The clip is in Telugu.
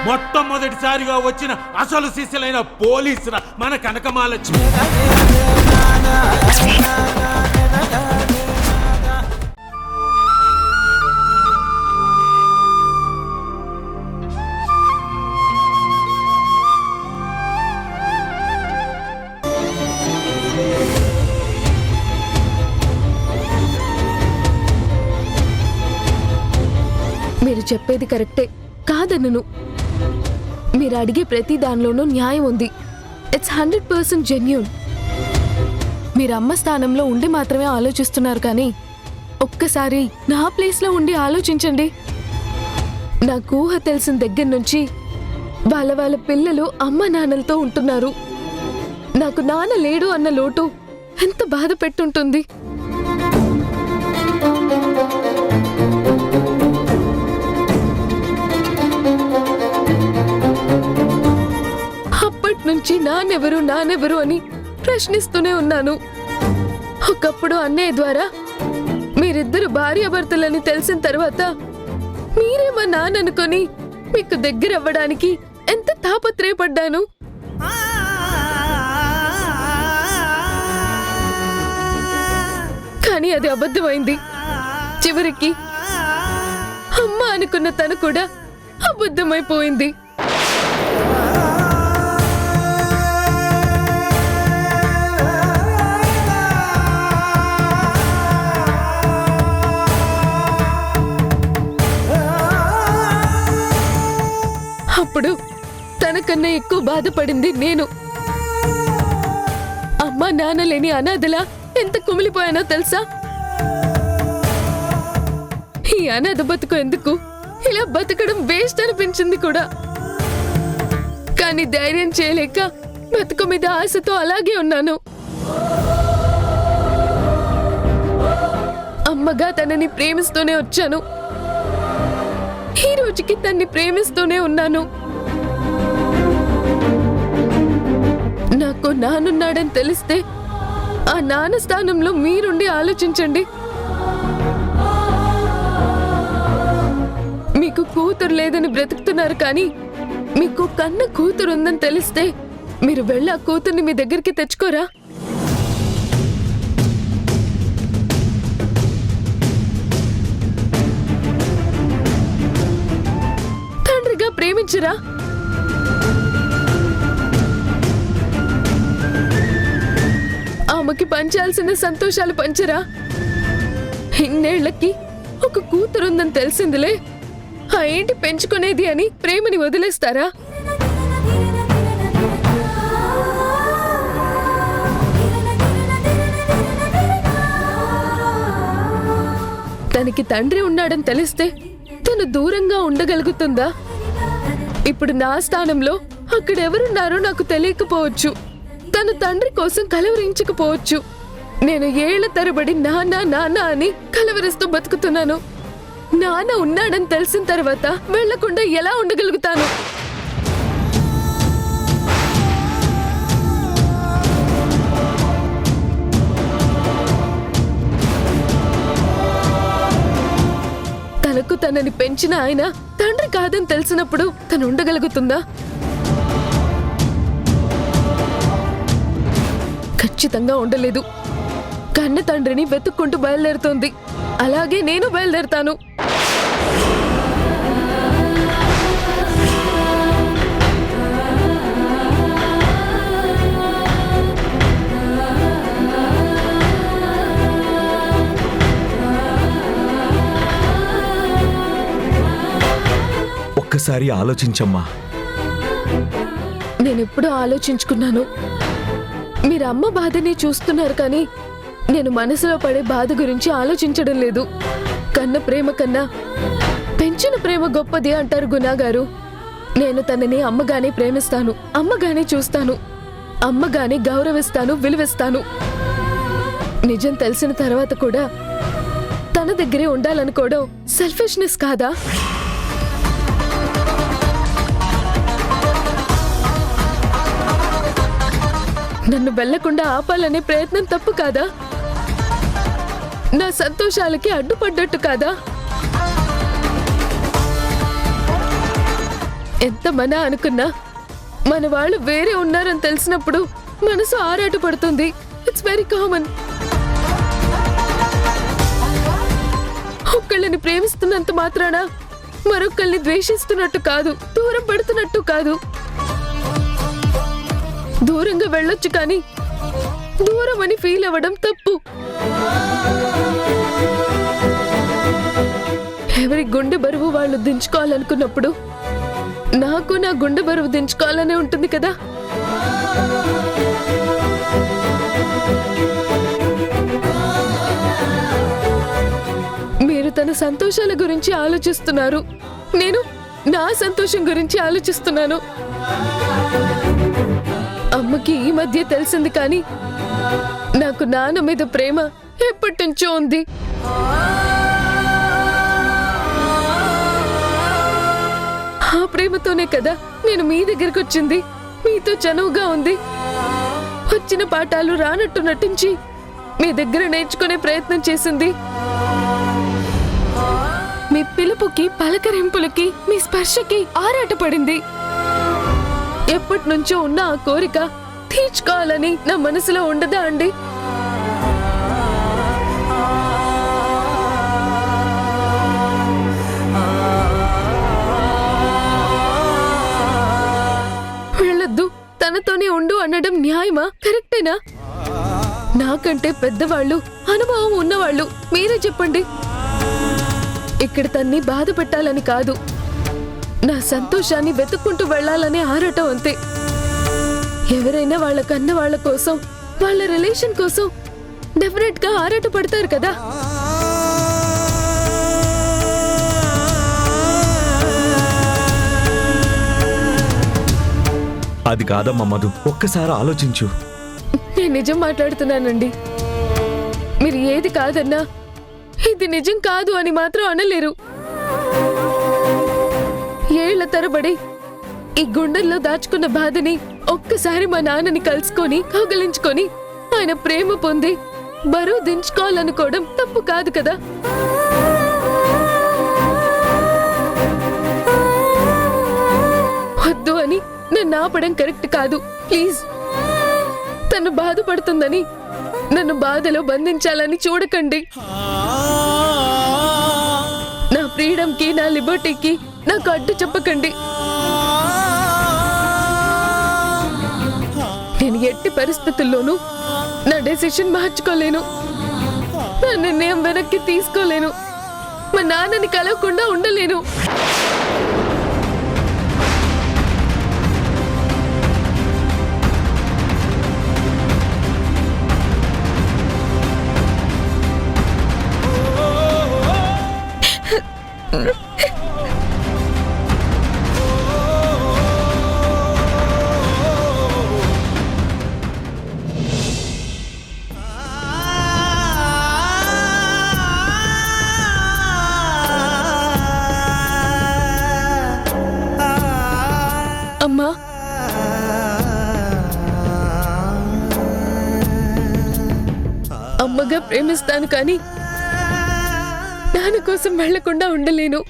మొట్టమొదటిసారిగా వచ్చిన అసలు శిష్యులైన పోలీసుల మన కనకమాలక్ష్మి. మీరు చెప్పేది కరెక్టే, కాదన్నను. మీరు అడిగే ప్రతి దానిలోనూ న్యాయం ఉంది. It's 100% genuine. మీరు అమ్మ స్థానంలో ఉండి మాత్రమే ఆలోచిస్తున్నారు, కానీ ఒక్కసారి నా ప్లేస్లో ఉండి ఆలోచించండి. నాకు ఊహ తెలిసిన దగ్గర నుంచి వాళ్ళ పిల్లలు అమ్మ నాన్నలతో ఉంటున్నారు. నాకు నాన్న లేడు అన్న లోటు ఎంత బాధ పెట్టుంటుంది. నుంచి నానెవరు అని ప్రశ్నిస్తూనే ఉన్నాను. ఒకప్పుడు అన్నయ్య ద్వారా మీరిద్దరు భార్యాభర్తలని తెలిసిన తర్వాత మీరే మా నాన్న అనుకొని మీకు దగ్గర అవ్వడానికి ఎంత తాపత్రయపడ్డాను. కానీ అది అబద్ధమైంది. చివరికి అమ్మ అనుకున్న తను కూడా అబద్ధమైపోయింది. అప్పుడు తనకన్నా ఎక్కువ బాధపడింది నేను. అమ్మ నాన్న లేని అనాథలా ఎంత కుమిలిపోయానో తెలుసా? ఈ అనాథ బతుకు ఎందుకు, ఇలా బతకడం వేస్ట్ అనిపించింది కూడా. కానీ ధైర్యం చేయలేక బతుకు మీద ఆశతో అలాగే ఉన్నాను. అమ్మగా తనని ప్రేమిస్తూనే వచ్చాను. ఈ రోజుకి తన్ని ప్రేమిస్తూనే ఉన్నాను. నాకు నాన్నున్నాడని తెలిస్తే ఆ నాన్న స్థానంలో మీరుండి ఆలోచించండి. మీకు కూతురు లేదని బ్రతుకుతున్నారు, కానీ మీకు కన్న కూతురు ఉందని తెలిస్తే మీరు వెళ్ళి ఆ కూతుర్ని మీ దగ్గరికి తెచ్చుకోరా? తండ్రిగా ప్రేమించరా? ఆమెకి పంచాల్సిన సంతోషాలు పంచరా? ఇన్నేళ్లకి ఒక కూతురుందని తెలిసిందిలే, ఆ ఏంటి పెంచుకునేది అని ప్రేమని వదిలేస్తారా? తనకి తండ్రి ఉన్నాడని తెలిస్తే తను దూరంగా ఉండగలుగుతుందా? ఇప్పుడు నా స్థానంలో అక్కడెవరున్నారో నాకు తెలియకపోవచ్చు. తను తండ్రి కోసం కలవరించకపోవచ్చు. నేను ఏళ్ల తరబడి నాన్న నాన్న అని కలవరిస్తూ బతుకుతున్నాను. నాన్న ఉన్నాడని తెలిసిన తర్వాత వెళ్లకుండా ఎలా ఉండగలుగుతాను? తనకు తనని పెంచిన ఆయన తండ్రి కాదని తెలిసినప్పుడు తను ఉండగలుగుతుందా? ఖచ్చితంగా ఉండలేదు. కన్న తండ్రిని వెతుక్కుంటూ బయలుదేరుతోంది. అలాగే నేను బయలుదేరుతాను. ఒక్కసారి ఆలోచించమ్మా. నేనెప్పుడు ఆలోచించుకున్నాను. మీరు అమ్మ బాధని చూస్తున్నారు, కానీ నేను మనసులో పడే బాధ గురించి ఆలోచించడం లేదు. కన్న ప్రేమ కన్నా పెంచిన ప్రేమ గొప్పది అంటారు గుణాగారు. నేను తనని అమ్మగానే ప్రేమిస్తాను, అమ్మగానే చూస్తాను, అమ్మగానే గౌరవిస్తాను, విలువిస్తాను. నిజం తెలిసిన తర్వాత కూడా తన దగ్గరే ఉండాలనుకోవడం సెల్ఫిష్నెస్ కాదా? నన్ను వెళ్లకుండా ఆపాలనే ప్రయత్నం తప్పు కాదా? నా సంతోషాలకి అడ్డుపడ్డట్టు కాదా? ఎంత మన అనుకున్నా మన వాళ్ళు వేరే ఉన్నారని తెలిసినప్పుడు మనసు ఆరాట పడుతుంది. It's very common. ఒక్కళ్ళని ప్రేమిస్తున్నంత మాత్రాన మరొకళ్ళని ద్వేషిస్తున్నట్టు కాదు, దూరం పెడుతున్నట్టు కాదు. దూరంగా వెళ్ళొచ్చు కానీ దూరం అని ఫీల్ అవ్వడం తప్పు. ఎవరి గుండె బరువు వాళ్ళు దించుకోవాలనుకున్నప్పుడు నాకు నా గుండె బరువు దించుకోవాలనే ఉంటుంది కదా. మీరు తన సంతోషాల గురించి ఆలోచిస్తున్నారు, నేను నా సంతోషం గురించి ఆలోచిస్తున్నాను. అమ్మకి ఈ మధ్య తెలిసింది కానీ నాకు నాన్న మీద ప్రేమ ఎప్పటి నుంచో ఉంది. ఆ ప్రేమతోనే కదా నేను మీ దగ్గరకు వచ్చింది, మీతో చనువుగా ఉంది. వచ్చిన పాఠాలు రానట్టు నటించి మీ దగ్గర నేర్చుకునే ప్రయత్నం చేసింది. మీ పిలుపుకి, పలకరింపులకి, మీ స్పర్శకి ఆరాటపడింది. ఎప్పటి నుంచో ఉన్న ఆ కోరిక తీర్చుకోవాలని నా మనసులో ఉండదా అండి? వెళ్ళొద్దు, తనతోనే ఉండు అనడం న్యాయమా? కరెక్టేనా? నాకంటే పెద్దవాళ్ళు, అనుభవం ఉన్నవాళ్ళు మీరే చెప్పండి. ఇక్కడ తన్ని బాధ పెట్టాలని కాదు, నా సంతోషాన్ని వెతుక్కుంటూ వెళ్లాలనే ఆరాటం అంతే. ఎవరైనా వాళ్ళ కన్న వాళ్ళ కోసం, వాళ్ళ రిలేషన్ కోసం డెఫినెట్ గా ఆరాట పడతారు కదా. అది కాదమ్మా మధు, ఒక్కసారి ఆలోచించు. నేను నిజం మాట్లాడుతున్నానండి. మీరు ఏది కాదన్నా ఇది నిజం కాదు అని మాత్రం అనలేరు. ఏళ్ల తరబడి ఈ గుండెల్లో దాచుకున్న బాధని ఒక్కసారి మా నాన్నని కలుసుకొని కౌగలించుకొని ఆయన ప్రేమ పొంది బరువు దించుకోవాలనుకోవడం తప్పు కాదు కదా. వద్దు అని నన్ను ఆపడం కరెక్ట్ కాదు. ప్లీజ్, తను బాధపడుతుందని నన్ను బాధలో బంధించాలని చూడకండి. నా ఫ్రీడమ్కి, నా లిబర్టీకి నాకు అడ్డు చెప్పకండి. నేను ఎట్టి పరిస్థితుల్లోనూ నా డెసిషన్ మార్చుకోలేను, నా నిర్ణయం వెనక్కి తీసుకోలేను, మా నాన్నని కలవకుండా ఉండలేను. అమ్మా, అమ్మగా ప్రేమిస్తాను కానీ నాన్న కోసం వెళ్లకుండా ఉండలేను.